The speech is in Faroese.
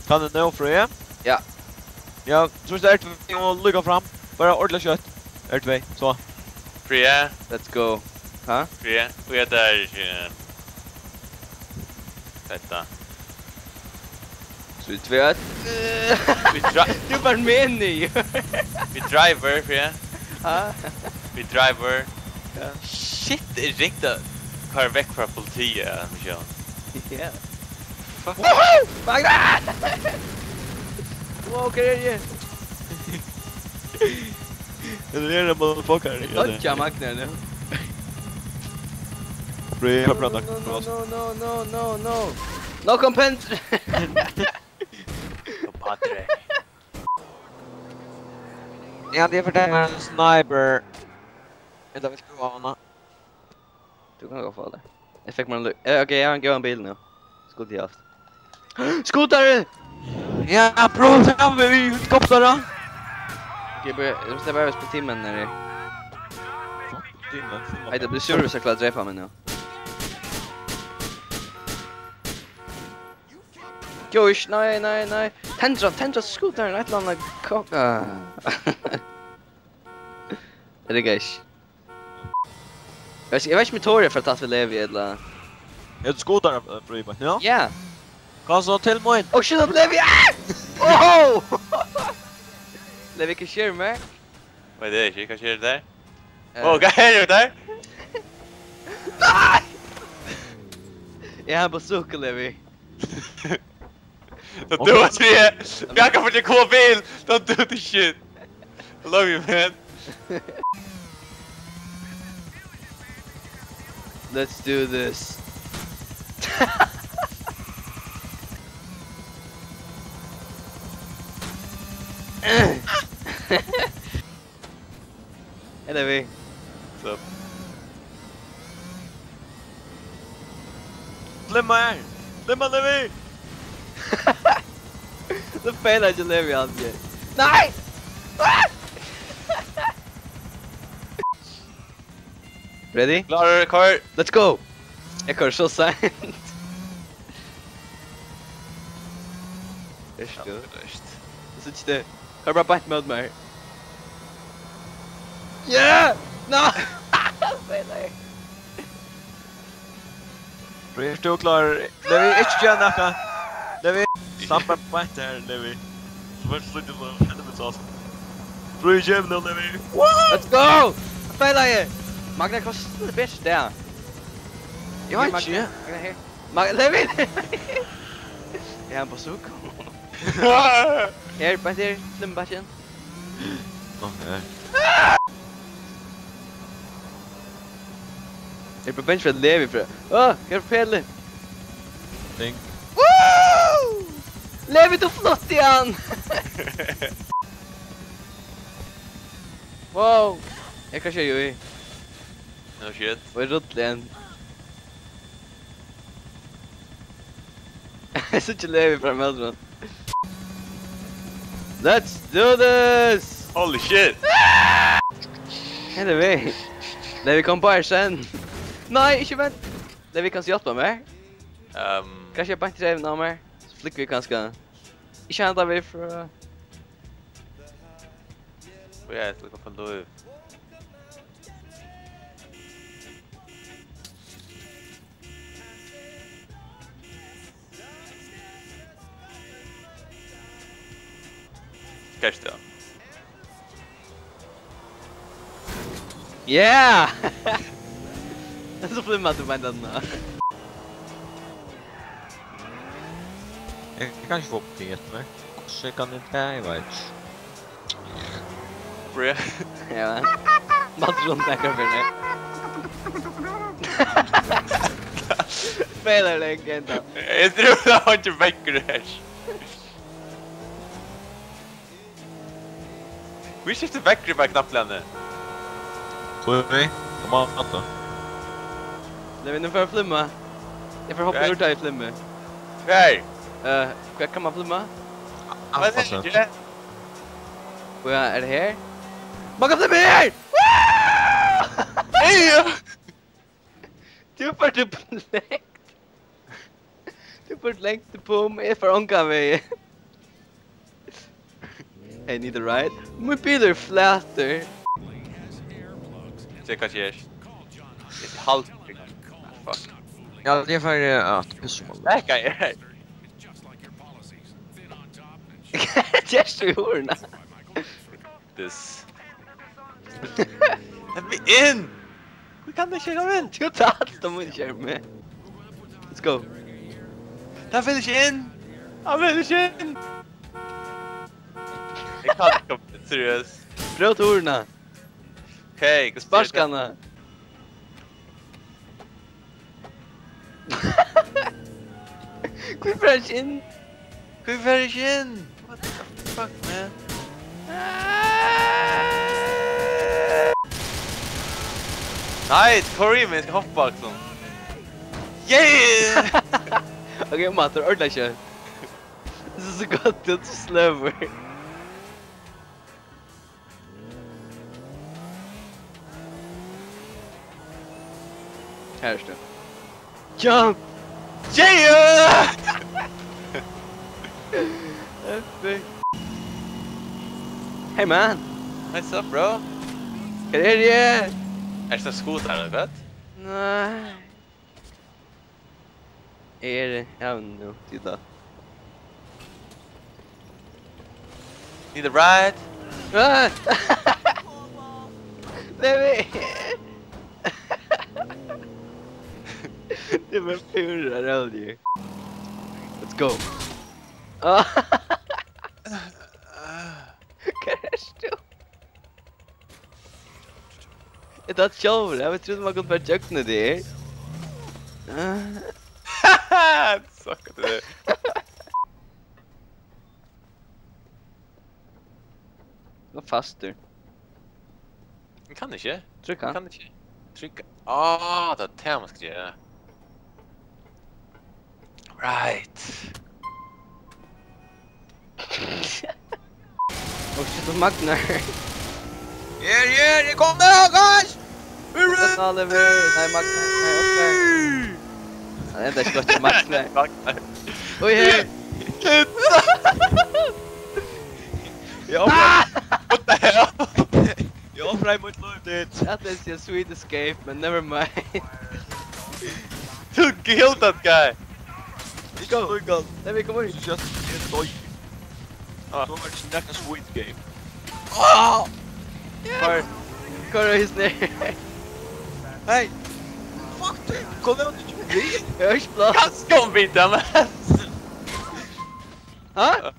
Kan du nå, Fríði? Ja. Ja, så er det vi må lykke fram. Bare ordentlig kjøtt. Vi, så. Fríði, Let's go. Hæ? Fríði, vi är där. Detta. Så vi tvätt. Du var med nu. Vi driver, Fríði. Ja. Vi driver. Ja. Shit, det är riktigt. Kör väck från politiet, Michel. Ja. Fuck. Magnar! Wow, kan det? Det är det motherfucker. Toucha Magnar nu. Fríði har pratat. No. No compens. Padre. Ja, det är för det här en sniper. Vänta, vi ska gå av. Du kan gå för det. Jag fick man okej, jag har en bil nu. Skott i haft. Skotare! Ja, prova vi utkopplar då. Okej, jag måste bara på timmen när det. Nej, det blir sur så klart dräpa mig nu. Josh, nej. Tändra skotaren ett land kocka. Är det guys? Jag vet inte motorer för att vi lever i eller. Är det skotaren Fríði? Ja. Ja. Kan så till mig. Oh shit, Levi! Oh! Levi kan köra med. Vad är det? Kan köra där? Åh, vad är det där? Nej! Jag har bazooka, Levi. Don't do it, Fríði. Jag kan få dig cool bil. Don't do this shit. I love you, man. Let's do this. Hey, Levi. What's up? Lemma Levi. The fail att Levi alltid. Nej! Ready? Klarar kör. Let's go. Jag kör så sent. Echt du. Så inte. Kör bara bite mode mer. Yeah! No! Fail. Fríði stå klar. Levi, inte gärna nacka. Levi, samma point där, Levi. Så vart slutet på helvetes awesome. Fríði jävla Levi. Let's go! Fail jag. Magnar kostar det bäst där. Jag vet inte. Magnar här. Levi. Jag har bazooka. Här, bara där, slimbachen. Okej. Jag är på bench för att Levi för. Åh, kan du pelle? Think. Woo! Levi tog flott igen! Wow! Jag kan köra ju i. No shit. Vad är ruttligen? Jag ser inte Levi fram emot. Let's do this! Holy shit. Hey Levi. Levi kom på här sen. Nej, inte vänt. Levi kan hjälpa mig. Kanske jag bara inte säger någon mer. Så flickar vi ganska. Jag känner att vi för... Vad är det? Lukar på Louis. Kanske då. Yeah! Så flimmar du med den. Jag kanske får på inget mer. Så jag kan inte, jag vet. Fríði. Ja. Matt runt där för det. Spelar länge ändå. Jag tror jag har inte väcker det här. Vi skiftar väcker bara knappt lämna. Så är vi. Kom on, då. Levi, nu får jag flimma. Jag får hoppa ur där i flimma. Hej! Kan man flimma? Vad är det? Är det här? Man kan flimma här! Hej! Du får typ längt. Du får längt på mig för ånga mig. Hey, need a ride? Min bil flatter. Se kanske är. Ett halvt. Fuck. Ja, det är för att pissmål. Det kan jag. Just i horna. This. Let me in! We kan inte köra in! Du tar allt om inte kör med. Let's go. Jag vill inte in! Jag vill inte in! Jag kan inte komma till seriöst. Bröt horna. Okej, gå Sparskanna. Quick rush in. Quick finish in! What the fuck, man? Nej, Corey, men jag ska hoppa också. Yeah! Okej, matar, ordna kör. Det är så gott att slöver. Här står. Jump! Yeah! Epic. Hey man! What's up, bro? Kan det är? Är det skoter eller vad? Nej. Är det? Jag vet inte. Titta. Need a ride? Ah! Levi! Det var pura rally. Let's go. Ah! Karsto. Jag tar show. Jag trodde man kunde bara jökna det. Haha! Suck at det. Vad fast du? Jag kan inte. Trycka. Kan inte. Trycka. Ah, det är det man ska göra. Right. Och shit, Magnar. Yeah, det kommer guys! That's Oliver. Nej, Magnar. Nej, Oscar. Han är inte skott till Magnar. Oj, hej! What the hell? Jag offrar mot lutet. That is your sweet escape, but never mind. You killed that guy. Go. Let me come It's just a toy. Ah. So it's not a sweet game. Oh! Corey is near. Hey! Fuck det! Kom igen, du blir! Hörsblad. Ska vi byta med? Ha?